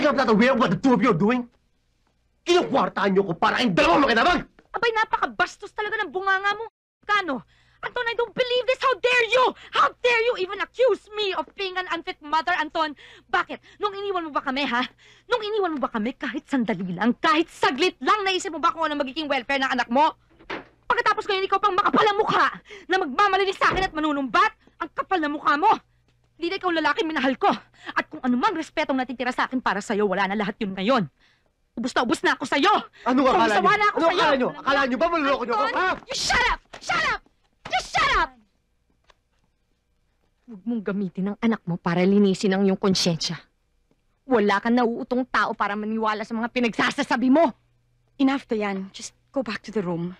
think I'm not aware of what the two of you are doing? Kinukwartahan niyo ko para kayong dalawang makinabang! Abay, napakabastos talaga ng bunganga mo. Kano? Anton, I don't believe this! How dare you? How dare you even accuse me of being an unfit mother, Anton? Bakit? Nung iniwan mo ba kami, ha? Nung iniwan mo ba kami, kahit sandali lang, kahit saglit lang, naisip mo ba kung ano magiging welfare ng anak mo? Pagkatapos ngayon, ikaw pang makapal na mukha na magmamalinis sa akin at manunumbat, ang kapal na mukha mo. Hindi na ikaw lalaki minahal ko. At kung anumang respetong natitira sa akin para sa'yo, wala na lahat yun ngayon. Ubus na ako sa'yo! Ano akala niyo? Na ako Ano sa'yo. akala niyo? Akala niyo ba maluloko niyo ako? Ha? You shut up! Shut up! Just shut up! Huwag mong gamitin ang anak mo para linisin ang iyong konsyensya. Wala kang nauutong tao para maniwala sa mga pinagsasasabi mo. Enough, Dayan. Just go back to the room.